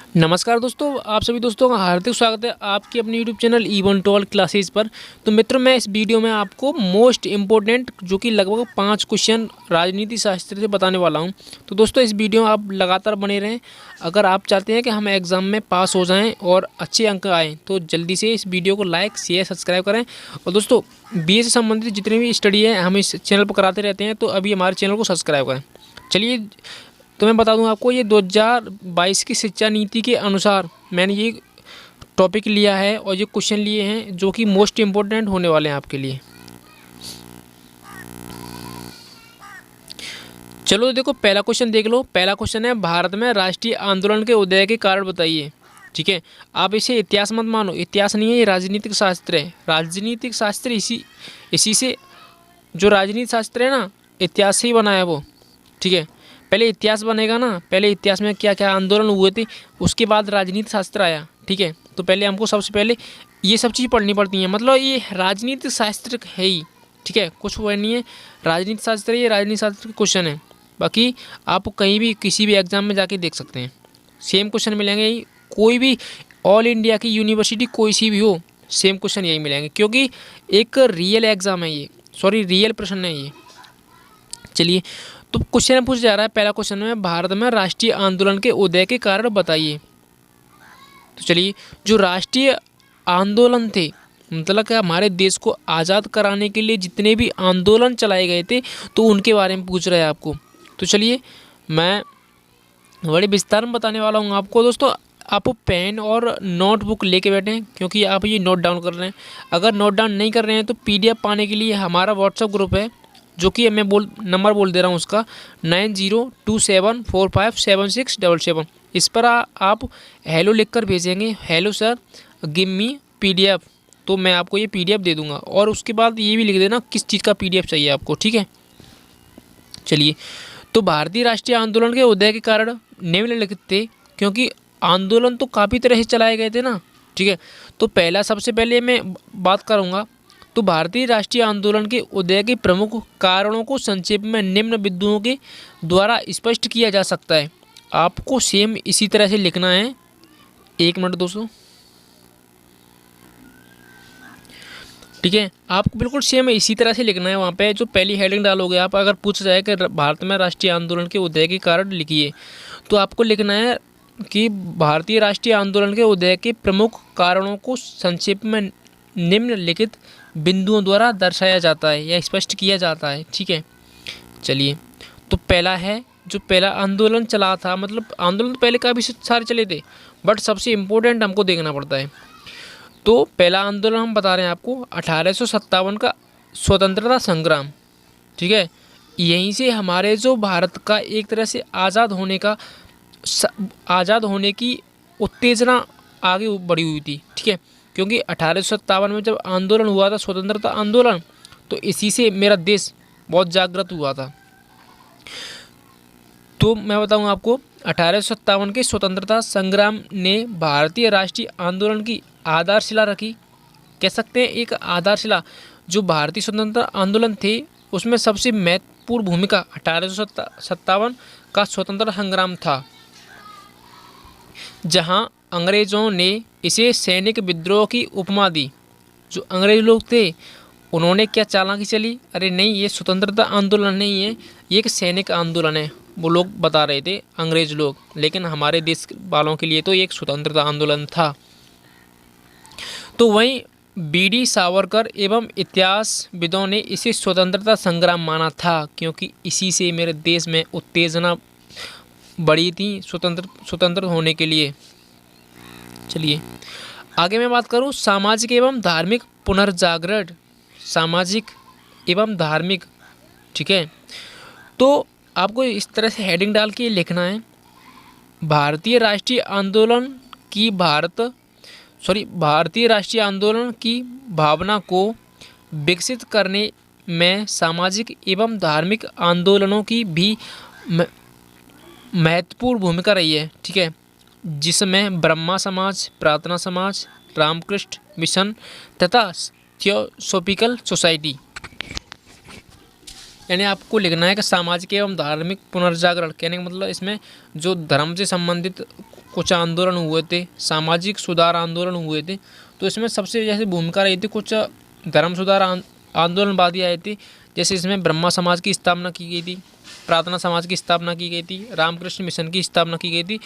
नमस्कार दोस्तों, आप सभी दोस्तों का हार्दिक स्वागत है आपकी अपनी YouTube channel even tall classes पर। तो मित्रों, मैं इस वीडियो में आपको मोस्ट इम्पोर्टेंट जो कि लगभग 5 क्वेश्चन राजनीति शास्त्र से बताने वाला हूं। तो दोस्तों, इस वीडियो में आप लगातार बने रहें। अगर आप चाहते हैं कि हम एग्ज़ाम में पास हो जाएँ और अच्छे अंक आएँ तो जल्दी से इस वीडियो को लाइक शेयर सब्सक्राइब करें। और दोस्तों, BA से संबंधित जितनी भी स्टडी है हम इस चैनल पर कराते रहते हैं, तो अभी हमारे चैनल को सब्सक्राइब करें। चलिए, तो मैं बता दूं आपको, ये 2022 की शिक्षा नीति के अनुसार मैंने ये टॉपिक लिया है और ये क्वेश्चन लिए हैं जो कि मोस्ट इम्पोर्टेंट होने वाले हैं आपके लिए। चलो देखो, पहला क्वेश्चन देख लो। पहला क्वेश्चन है, भारत में राष्ट्रीय आंदोलन के उदय के कारण बताइए। ठीक है, आप इसे इतिहास मत मानो, इतिहास नहीं है, ये राजनीतिक शास्त्र है। राजनीतिक शास्त्र इसी से, जो राजनीति शास्त्र है ना, इतिहास से ही बना है वो। ठीक है, पहले इतिहास बनेगा ना, पहले इतिहास में क्या क्या आंदोलन हुए थे, उसके बाद राजनीति शास्त्र आया। ठीक है, तो पहले हमको सबसे पहले ये सब चीज़ पढ़नी पड़ती हैं, मतलब ये राजनीतिक शास्त्र है ही। ठीक है, कुछ वो नहीं है, राजनीति शास्त्र है, ये राजनीति शास्त्र के क्वेश्चन है। बाकी आप कहीं भी किसी भी एग्जाम में जाके देख सकते हैं, सेम क्वेश्चन मिलेंगे ही। कोई भी ऑल इंडिया की यूनिवर्सिटी कोई सी भी हो, सेम क्वेश्चन यही मिलेंगे, क्योंकि एक रियल एग्ज़ाम है ये, सॉरी रियल प्रश्न है ये। चलिए, तो क्वेश्चन पूछा जा रहा है, पहला क्वेश्चन में, भारत में राष्ट्रीय आंदोलन के उदय के कारण बताइए। तो चलिए, जो राष्ट्रीय आंदोलन थे, मतलब कि हमारे देश को आज़ाद कराने के लिए जितने भी आंदोलन चलाए गए थे, तो उनके बारे में पूछ रहे हैं आपको। तो चलिए, मैं बड़े विस्तार में बताने वाला हूँ आपको। दोस्तों, आप पेन और नोटबुक लेके बैठें, क्योंकि आप ये नोट डाउन कर रहे हैं। अगर नोट डाउन नहीं कर रहे हैं तो PDF पाने के लिए हमारा व्हाट्सएप ग्रुप है, जो कि मैं नंबर बोल दे रहा हूँ उसका, 9027457677। इस पर आप हेलो लिखकर भेजेंगे, hello sir give me PDF, तो मैं आपको ये PDF दे दूंगा। और उसके बाद ये भी लिख देना किस चीज़ का PDF चाहिए आपको। ठीक है, चलिए, तो भारतीय राष्ट्रीय आंदोलन के उदय के कारण निम्नलिखित थे, क्योंकि आंदोलन तो काफ़ी तरह से चलाए गए थे ना। ठीक है, तो पहला सबसे पहले मैं बात करूँगा, तो भारतीय राष्ट्रीय आंदोलन के उदय के प्रमुख कारणों को संक्षेप में निम्न बिंदुओं के द्वारा स्पष्ट किया जा सकता है। आपको सेम इसी तरह से लिखना है। एक मिनट दोस्तों, ठीक है, आपको बिल्कुल सेम इसी तरह से लिखना है। वहाँ पे जो पहली हेडिंग डालोगे आप, अगर पूछ जाए कि भारत में राष्ट्रीय आंदोलन के उदय के कारण लिखिए, तो आपको लिखना है कि भारतीय राष्ट्रीय आंदोलन के उदय के प्रमुख कारणों को संक्षेप में निम्नलिखित बिंदुओं द्वारा दर्शाया जाता है या स्पष्ट किया जाता है। ठीक है, चलिए, तो पहला है, जो पहला आंदोलन चला था, मतलब आंदोलन तो पहले काफ़ी सारे चले थे, बट सबसे इम्पोर्टेंट हमको देखना पड़ता है। तो पहला आंदोलन हम बता रहे हैं आपको, 1857 का स्वतंत्रता संग्राम। ठीक है, यहीं से हमारे जो भारत का एक तरह से आज़ाद होने की उत्तेजना आगे बढ़ी हुई थी। ठीक है, क्योंकि 1857 में जब आंदोलन हुआ था, स्वतंत्रता आंदोलन, तो इसी से मेरा देश बहुत जागृत हुआ था। तो मैं बताऊं आपको, 1857 के स्वतंत्रता संग्राम ने भारतीय राष्ट्रीय आंदोलन की आधारशिला रखी, कह सकते हैं एक आधारशिला। जो भारतीय स्वतंत्रता आंदोलन थे उसमें सबसे महत्वपूर्ण भूमिका 1857 का स्वतंत्रता संग्राम था, जहां अंग्रेज़ों ने इसे सैनिक विद्रोह की उपमा दी। जो अंग्रेज लोग थे उन्होंने क्या चालाकी चली, अरे नहीं, ये स्वतंत्रता आंदोलन नहीं है, ये एक सैनिक आंदोलन है, वो लोग बता रहे थे अंग्रेज लोग। लेकिन हमारे देश वालों के लिए तो ये एक स्वतंत्रता आंदोलन था। तो वहीं BD सावरकर एवं इतिहासविदों ने इसे स्वतंत्रता संग्राम माना था, क्योंकि इसी से मेरे देश में उत्तेजना बढ़ी थी स्वतंत्र होने के लिए। चलिए, आगे मैं बात करूं, सामाजिक एवं धार्मिक पुनर्जागरण, सामाजिक एवं धार्मिक। ठीक है, तो आपको इस तरह से हेडिंग डाल के लिखना है, भारतीय राष्ट्रीय आंदोलन की भावना को विकसित करने में सामाजिक एवं धार्मिक आंदोलनों की भी महत्वपूर्ण भूमिका रही है। ठीक है, जिसमें ब्रह्मा समाज, प्रार्थना समाज, रामकृष्ण मिशन तथा थियोसॉफिकल सोसाइटी, यानी आपको लिखना है कि सामाजिक एवं धार्मिक पुनर्जागरण, कहने का मतलब इसमें जो धर्म से संबंधित कुछ आंदोलन हुए थे, सामाजिक सुधार आंदोलन हुए थे। तो इसमें सबसे जैसे भूमिका रही थी, कुछ धर्म सुधार आंदोलनवादी आए थे। जैसे इसमें ब्रह्मा समाज की स्थापना की गई थी, प्रार्थना समाज की स्थापना की गई थी, रामकृष्ण मिशन की स्थापना की गई थी,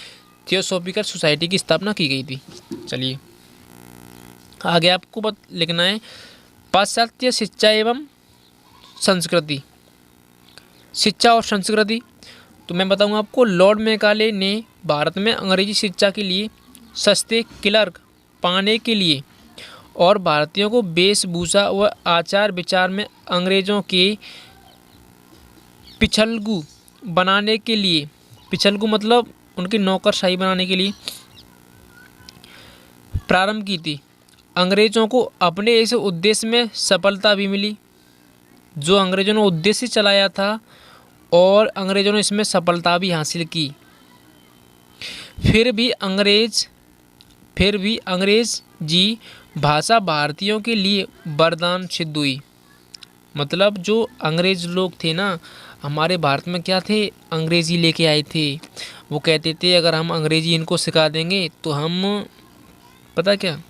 थियोसॉफिकल सोसाइटी की स्थापना की गई थी। चलिए आगे आपको लिखना है पाश्चात्य शिक्षा एवं संस्कृति। शिक्षा और संस्कृति तो मैं बताऊंगा आपको, लॉर्ड मैकाले ने भारत में अंग्रेजी शिक्षा के लिए सस्ते क्लर्क पाने के लिए और भारतीयों को वेशभूषा व आचार विचार में अंग्रेजों के पिछलगू बनाने के लिए, पिछलगू मतलब उनकी नौकरशाही बनाने के लिए प्रारंभ की थी। अंग्रेजों को अपने इस उद्देश्य में सफलता भी मिली। जो अंग्रेजों ने उद्देश्य चलाया था और अंग्रेजों ने इसमें सफलता भी हासिल की। फिर भी अंग्रेज जी भाषा भारतीयों के लिए वरदान सिद्ध हुई। मतलब जो अंग्रेज लोग थे ना हमारे भारत में, क्या थे, अंग्रेजी लेके आए थे। वो कहते थे अगर हम अंग्रेजी इनको सिखा देंगे तो हम पता क्या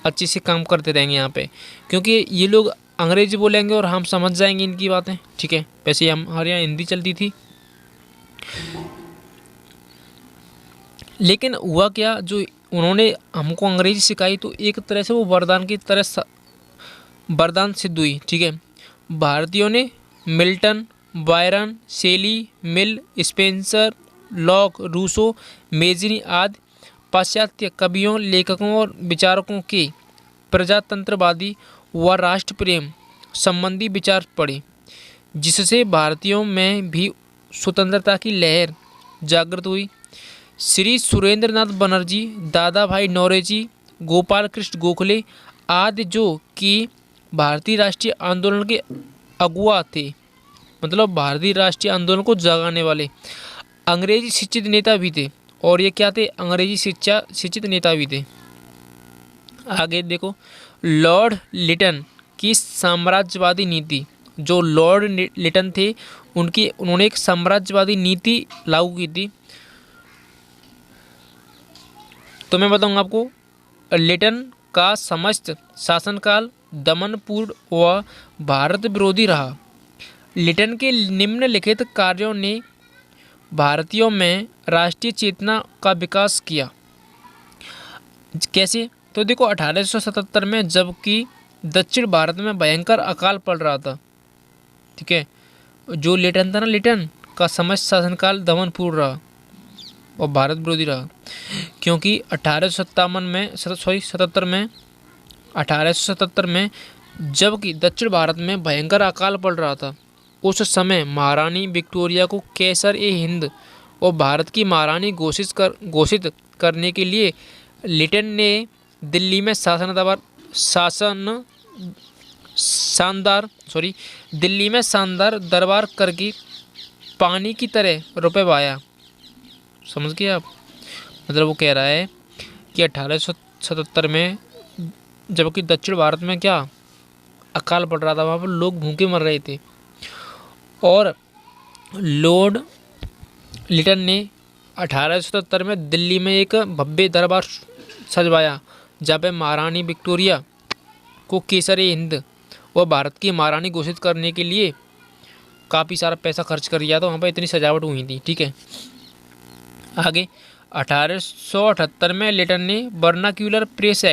अच्छे से काम करते रहेंगे यहाँ पे, क्योंकि ये लोग अंग्रेजी बोलेंगे और हम समझ जाएंगे इनकी बातें। ठीक है, वैसे हमारे यहाँ हिंदी चलती थी। लेकिन हुआ क्या, जो उन्होंने हमको अंग्रेजी सिखाई तो एक तरह से वो वरदान की तरह वरदान सिद्ध हुई। ठीक है, भारतीयों ने मिल्टन, बायरन, शेली, मिल, स्पेंसर, लॉक, रूसो, मेजिनी आदि पाश्चात्य कवियों, लेखकों और विचारकों के प्रजातंत्रवादी व राष्ट्र प्रेम संबंधी विचार पढ़े, जिससे भारतीयों में भी स्वतंत्रता की लहर जागृत हुई। श्री सुरेंद्रनाथ बनर्जी, दादा भाई नौरोजी, गोपाल कृष्ण गोखले आदि जो कि भारतीय राष्ट्रीय आंदोलन के अगुआ थे, मतलब भारतीय राष्ट्रीय आंदोलन को जगाने वाले अंग्रेजी शिक्षित नेता भी थे। और ये क्या थे, अंग्रेजी शिक्षित नेता भी थे। आगे देखो, लॉर्ड लिटन की साम्राज्यवादी नीति। जो लॉर्ड लिटन थे उन्होंने एक साम्राज्यवादी नीति लागू की थी। तो मैं बताऊंगा आपको, लिटन का समस्त शासनकाल दमनपूर्ण व भारत विरोधी रहा। लिटन के निम्नलिखित कार्यों ने भारतीयों में राष्ट्रीय चेतना का विकास किया। कैसे, तो देखो 1877 में जबकि दक्षिण भारत में भयंकर अकाल पड़ रहा था। ठीक है, जो लिटन था ना, लिटन का समस्त शासनकाल दमनपूर्ण रहा और भारत विरोधी रहा, क्योंकि 1877 में जबकि दक्षिण भारत में भयंकर अकाल पड़ रहा था, उस समय महारानी विक्टोरिया को कैसर ए हिंद और भारत की महारानी घोषित करने के लिए लिटन ने दिल्ली में शानदार दरबार करके पानी की तरह रुपए बहाया। समझ गए आप, मतलब वो कह रहा है कि 1877 में जबकि दक्षिण भारत में क्या अकाल पड़ रहा था, वहाँ पर लोग भूखे मर रहे थे, और लॉर्ड लिटन ने 1877 में दिल्ली में एक भव्य दरबार सजवाया, जहाँ पे महारानी विक्टोरिया को केसर-ए-हिंद और भारत की महारानी घोषित करने के लिए काफ़ी सारा पैसा खर्च कर दिया था। वहाँ पर इतनी सजावट हुई थी। ठीक है, आगे 1878 में लिटन ने वर्नाक्यूलर प्रेस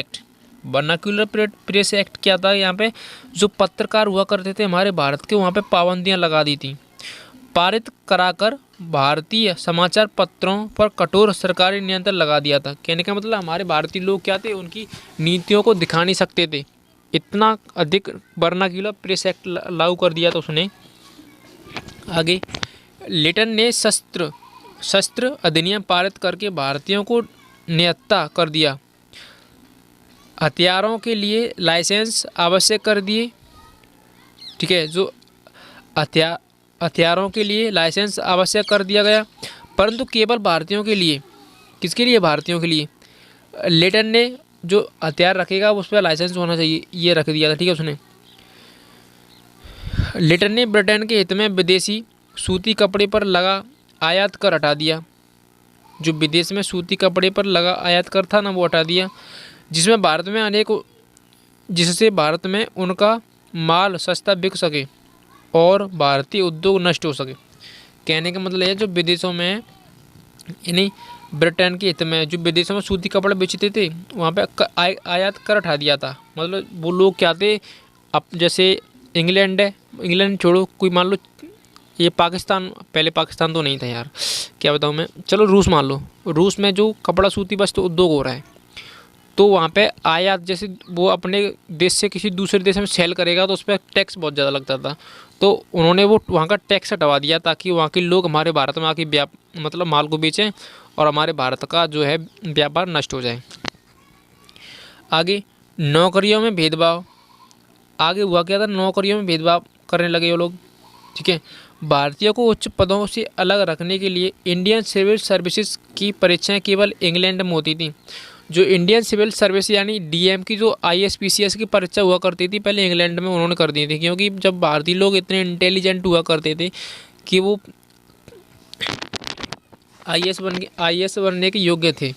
एक्ट क्या था, यहाँ पे जो पत्रकार हुआ करते थे हमारे भारत के, वहाँ पे पाबंदियाँ लगा दी थी, पारित कराकर भारतीय समाचार पत्रों पर कठोर सरकारी नियंत्रण लगा दिया था। कहने का मतलब हमारे भारतीय लोग क्या थे, उनकी नीतियों को दिखा नहीं सकते थे, इतना अधिक वर्नाक्यूलर प्रेस एक्ट लागू कर दिया था उसने। आगे लिटन ने शस्त्र अधिनियम पारित करके भारतीयों को निहत्था कर दिया, हथियारों के लिए लाइसेंस आवश्यक कर दिए। ठीक है, जो हथियारों के लिए लाइसेंस आवश्यक कर दिया गया, परंतु केवल भारतीयों के लिए। किसके लिए, भारतीयों के लिए। लिटन ने जो हथियार रखेगा उस पर लाइसेंस होना चाहिए, ये रख दिया था। ठीक है, उसने लिटन ने ब्रिटेन के हित में विदेशी सूती कपड़े पर लगा आयात कर हटा दिया। जो विदेश में सूती कपड़े पर लगा आयात कर था ना, वो हटा दिया, जिसमें भारत में जिससे भारत में उनका माल सस्ता बिक सके और भारतीय उद्योग नष्ट हो सके। कहने का मतलब है जो विदेशों में यानी ब्रिटेन के हित में जो विदेशों में सूती कपड़े बेचते थे वहाँ पे आयात कर हटा दिया था। मतलब वो लोग क्या थे, अब जैसे इंग्लैंड है, इंग्लैंड छोड़ो, कोई मान लो ये पाकिस्तान, पहले पाकिस्तान तो नहीं था यार, क्या बताऊँ मैं, चलो रूस मान लो, रूस में जो कपड़ा सूती वस्त्र उद्योग हो रहा है, तो वहाँ पे आयात जैसे वो अपने देश से किसी दूसरे देश में सेल करेगा तो उस पर टैक्स बहुत ज़्यादा लगता था, तो उन्होंने वो वहाँ का टैक्स हटवा दिया ताकि वहाँ के लोग हमारे भारत में आके मतलब माल को बेचें और हमारे भारत का जो है व्यापार नष्ट हो जाए। आगे नौकरियों में भेदभाव, आगे हुआ क्या था, नौकरियों में भेदभाव करने लगे वो लोग। ठीक है, भारतीयों को उच्च पदों से अलग रखने के लिए इंडियन सिविल सर्विसेज की परीक्षाएं केवल इंग्लैंड में होती थी। जो इंडियन सिविल सर्विस यानी डीएम की जो आईएसपीसीएस की परीक्षा हुआ करती थी पहले इंग्लैंड में उन्होंने कर दी थी, क्योंकि जब भारतीय लोग इतने इंटेलिजेंट हुआ करते थे कि वो आईएएस बनने के योग्य थे,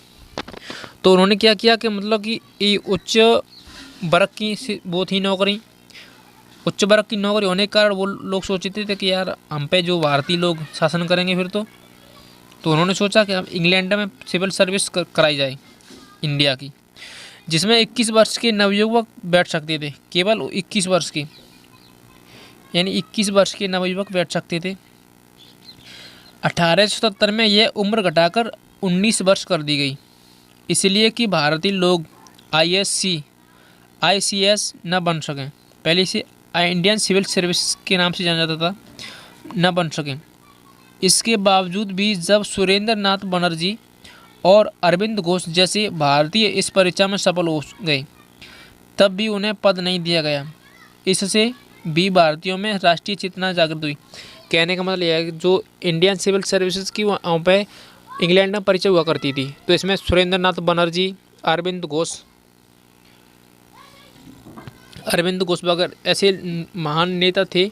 तो उन्होंने क्या किया कि मतलब कि ये उच्च वर्ग की वो थी नौकरी, उच्च वर्ग की नौकरी होने के कारण वो लोग सोचते थे कि यार हम पे जो भारतीय लोग शासन करेंगे फिर तो उन्होंने सोचा कि अब इंग्लैंड में सिविल सर्विस कराई जाए इंडिया की, जिसमें 21 वर्ष के नवयुवक बैठ सकते थे, केवल 21 वर्ष के, यानी 21 वर्ष के नवयुवक बैठ सकते थे। 1877 में यह उम्र घटाकर 19 वर्ष कर दी गई, इसलिए कि भारतीय लोग आईसीएस न बन सकें, पहले से इंडियन सिविल सर्विस के नाम से जाना जाता था, न बन सकें। इसके बावजूद भी जब सुरेंद्र नाथ बनर्जी और अरविंद घोष जैसे भारतीय इस परीक्षा में सफल हो गए, तब भी उन्हें पद नहीं दिया गया। इससे भी भारतीयों में राष्ट्रीय चेतना जागृत हुई। कहने का मतलब यह है कि जो इंडियन सिविल सर्विसेज की वहाँ पे इंग्लैंड में परीक्षा हुआ करती थी, तो इसमें सुरेंद्र नाथ बनर्जी, अरविंद घोष वगैरह ऐसे महान नेता थे,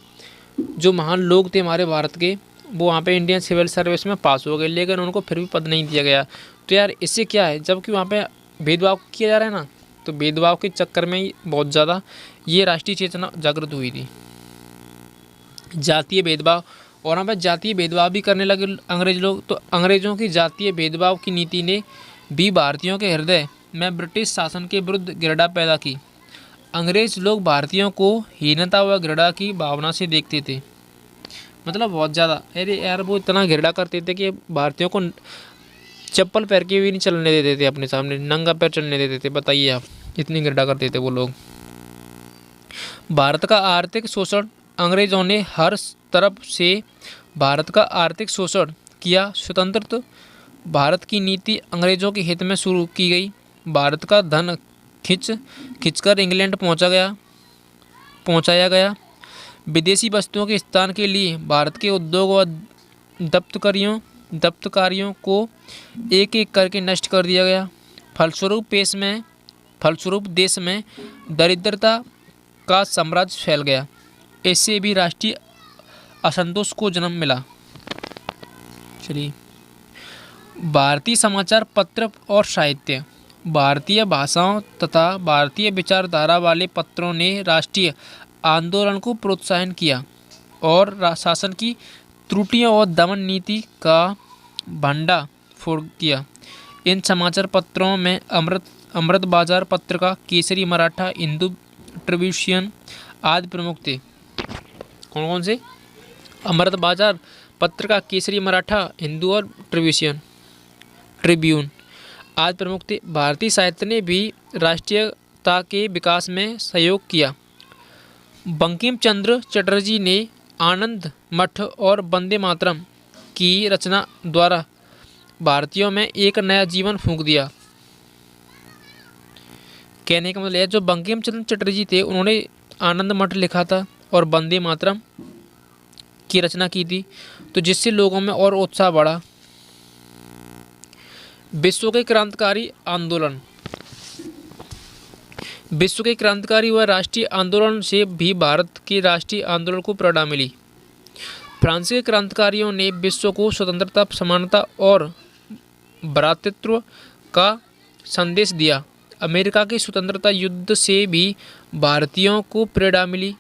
जो महान लोग थे हमारे भारत के, वो वहाँ पे इंडियन सिविल सर्विस में पास हो गए, लेकिन उनको फिर भी पद नहीं दिया गया। तो यार इससे क्या है, जबकि वहाँ पे भेदभाव किया जा रहा है ना, तो भेदभाव के चक्कर में ही बहुत ज़्यादा ये राष्ट्रीय चेतना जागृत हुई थी। जातीय भेदभाव, और वहाँ पर जातीय भेदभाव भी करने लगे अंग्रेज लोग, तो अंग्रेज़ों की जातीय भेदभाव की नीति ने भी भारतीयों के हृदय में ब्रिटिश शासन के विरुद्ध घृणा पैदा की। अंग्रेज लोग भारतीयों को हीनता व घृणा की भावना से देखते थे, मतलब बहुत ज़्यादा, अरे यार वो इतना घृणा करते थे कि भारतीयों को चप्पल पैर के भी नहीं चलने देते थे, अपने सामने नंगा पैर चलने देते थे। बताइए आप, इतनी घृणा करते थे वो लोग। भारत का आर्थिक शोषण, अंग्रेज़ों ने हर तरफ से भारत का आर्थिक शोषण किया। स्वतंत्र भारत की नीति अंग्रेज़ों के हित में शुरू की गई। भारत का धन खिंचकर इंग्लैंड पहुंचाया गया। विदेशी वस्तुओं के स्थान के लिए भारत के उद्योग व दप्तकारियों को एक एक करके नष्ट कर दिया गया। फलस्वरूप देश में दरिद्रता का साम्राज्य फैल गया। इससे भी राष्ट्रीय असंतोष को जन्म मिला। चलिए, भारतीय समाचार पत्र और साहित्य, भारतीय भाषाओं तथा भारतीय विचारधारा वाले पत्रों ने राष्ट्रीय आंदोलन को प्रोत्साहन किया और शासन की त्रुटियों और दमन नीति का भंडाफोड़ किया। इन समाचार पत्रों में अमृत बाजार पत्रिका, केसरी मराठा, हिंदू ट्रिब्यून आदि प्रमुख थे। कौन कौन से? अमृत बाजार पत्रिका, केसरी मराठा, हिंदू और ट्रिब्यून आदि प्रमुख थे। भारतीय साहित्य ने भी राष्ट्रीयता के विकास में सहयोग किया। बंकिम चंद्र चटर्जी ने आनंद मठ और वंदे मातरम की रचना द्वारा भारतीयों में एक नया जीवन फूंक दिया। कहने का मतलब है, जो बंकिम चंद्र चटर्जी थे उन्होंने आनंद मठ लिखा था और वंदे मातरम की रचना की थी, तो जिससे लोगों में और उत्साह बढ़ा। विश्व के क्रांतिकारी आंदोलन, विश्व के क्रांतिकारी व राष्ट्रीय आंदोलन से भी भारत के राष्ट्रीय आंदोलन को प्रेरणा मिली। फ्रांस के क्रांतिकारियों ने विश्व को स्वतंत्रता, समानता और भ्रातृत्व का संदेश दिया। अमेरिका के स्वतंत्रता युद्ध से भी भारतीयों को प्रेरणा मिली।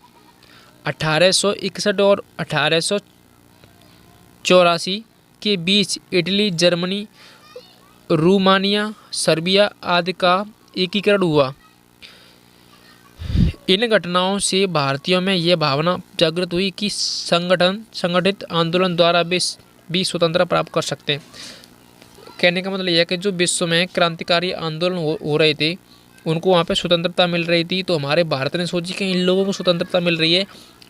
1861 और 1884 के बीच इटली, जर्मनी, रोमानिया, सर्बिया आदि का एकीकरण हुआ। इन घटनाओं से भारतीयों में यह भावना जागृत हुई कि संगठित आंदोलन द्वारा भी स्वतंत्रता प्राप्त कर सकते हैं। कहने का मतलब यह है कि जो विश्व में क्रांतिकारी आंदोलन हो रहे थे, उनको वहाँ पे स्वतंत्रता मिल रही थी, तो हमारे भारत ने सोची कि इन लोगों को स्वतंत्रता मिल रही है,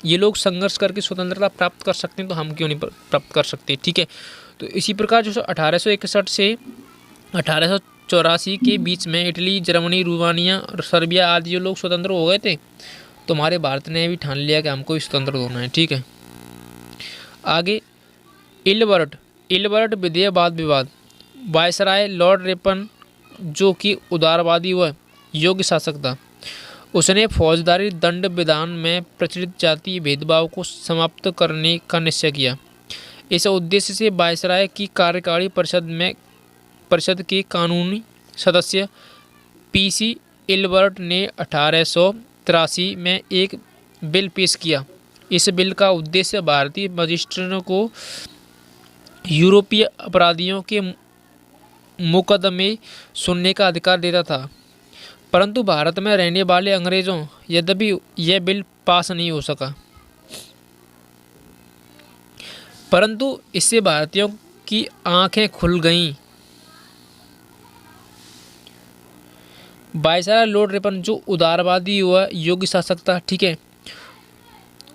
ये लोग संघर्ष करके स्वतंत्रता प्राप्त कर सकते हैं, तो हम क्यों नहीं प्राप्त कर सकते। ठीक है, तो इसी प्रकार जो 1861 से 1884 के बीच में इटली, जर्मनी, रोमानिया और सर्बिया आदि जो लोग स्वतंत्र हो गए थे, तो हमारे भारत ने भी ठान लिया कि हमको भी स्वतंत्र होना है। ठीक है, आगे इल्बर्ट विधेयक वाद विवाद। वायसराय लॉर्ड रिपन, जो कि उदारवादी व योग्य शासक था, उसने फौजदारी दंड विधान में प्रचलित जातीय भेदभाव को समाप्त करने का निश्चय किया। इस उद्देश्य से वायसराय की कार्यकारी परिषद के कानूनी सदस्य पीसी इल्बर्ट ने 1883 में एक बिल पेश किया। इस बिल का उद्देश्य भारतीय मजिस्ट्रेटों को यूरोपीय अपराधियों के मुकदमे सुनने का अधिकार देता था, परंतु भारत में रहने वाले अंग्रेजों यद्यपि यह बिल पास नहीं हो सका, परंतु इससे भारतीयों की आंखें खुल गईं। वायसराय लॉर्ड रिपन, जो उदारवादी व योग्य शासक था, ठीक है,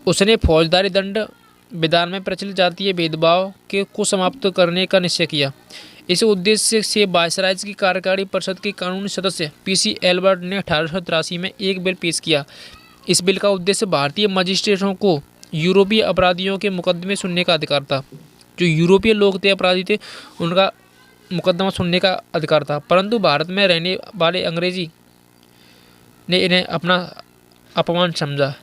उसने फौजदारी दंड विधान में प्रचलित जातीय भेदभाव को समाप्त करने का निश्चय किया। इस उद्देश्य से वायसराय की कार्यकारी परिषद के कानूनी सदस्य पीसी एल्बर्ट ने 1883 में एक बिल पेश किया। इस बिल का उद्देश्य भारतीय मजिस्ट्रेटों को यूरोपीय अपराधियों के मुकदमे सुनने का अधिकार था। जो यूरोपीय लोग थे, अपराधी थे, उनका मुकदमा सुनने का अधिकार था, परंतु भारत में रहने वाले अंग्रेजी ने इन्हें अपना अपमान समझा।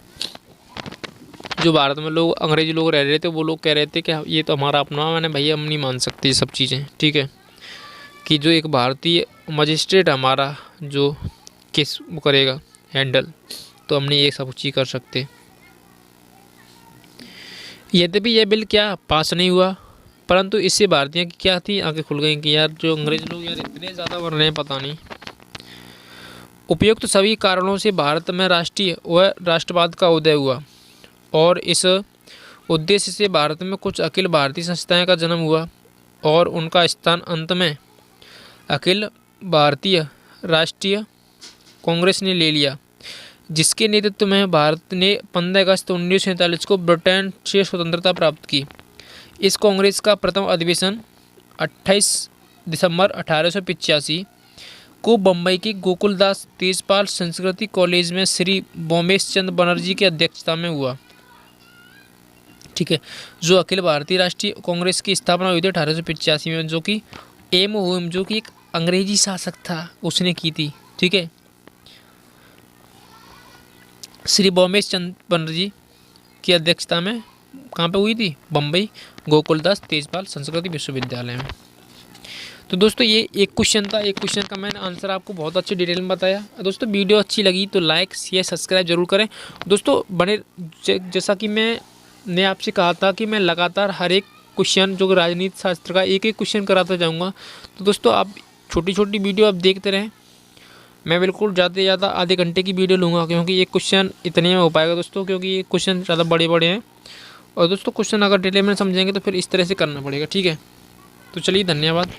जो भारत में लोग अंग्रेजी लोग रह रहे थे, वो लोग कह रहे थे कि ये तो हमारा अपना मैंने भैया, हम नहीं मान सकते ये सब चीज़ें। ठीक है, कि जो एक भारतीय मजिस्ट्रेट हमारा जो केस वो करेगा हैंडल, तो हमने ये सब चीज़ कर सकते। यद्यपि यह बिल क्या पास नहीं हुआ, परंतु इससे भारतीयों की क्या थी, आंखें खुल गई कि यार जो अंग्रेज लोग यार इतने ज़्यादा बन रहे हैं, पता नहीं। उपयुक्त सभी कारणों से भारत में राष्ट्रीय व राष्ट्रवाद का उदय हुआ और इस उद्देश्य से भारत में कुछ अखिल भारतीय संस्थाएं का जन्म हुआ और उनका स्थान अंत में अखिल भारतीय राष्ट्रीय कांग्रेस ने ले लिया, जिसके नेतृत्व में भारत ने 15 अगस्त 1947 को ब्रिटेन से स्वतंत्रता प्राप्त की। इस कांग्रेस का प्रथम अधिवेशन 28 दिसंबर 1885 को बम्बई के गोकुलदास तेजपाल संस्कृति कॉलेज में श्री बोमेश चंद्र बनर्जी की अध्यक्षता में हुआ। ठीक है, जो अखिल भारतीय राष्ट्रीय कांग्रेस की स्थापना हुई थी 1885 में, जो कि एम जो कि एक अंग्रेजी शासक था उसने की थी। ठीक है, श्री बोमेश चंद्र बनर्जी की अध्यक्षता में कहाँ पे हुई थी, बम्बई गोकुलदास तेजपाल संस्कृति विश्वविद्यालय में। तो दोस्तों ये एक क्वेश्चन था, एक क्वेश्चन का मैंने आंसर आपको बहुत अच्छी डिटेल में बताया। दोस्तों वीडियो अच्छी लगी तो लाइक शेयर सब्सक्राइब जरूर करें। दोस्तों बने जैसा कि मैंने आपसे कहा था कि मैं लगातार हर एक क्वेश्चन जो राजनीति शास्त्र का एक एक क्वेश्चन कराता जाऊँगा। तो दोस्तों आप छोटी छोटी वीडियो आप देखते रहें। मैं बिल्कुल ज़्यादा से ज़्यादा आधे घंटे की वीडियो लूँगा, क्योंकि एक क्वेश्चन इतने में हो पाएगा दोस्तों, क्योंकि ये क्वेश्चन ज़्यादा बड़े बड़े हैं। और दोस्तों क्वेश्चन अगर डिटेल में समझेंगे तो फिर इस तरह से करना पड़ेगा। ठीक है, तो चलिए धन्यवाद।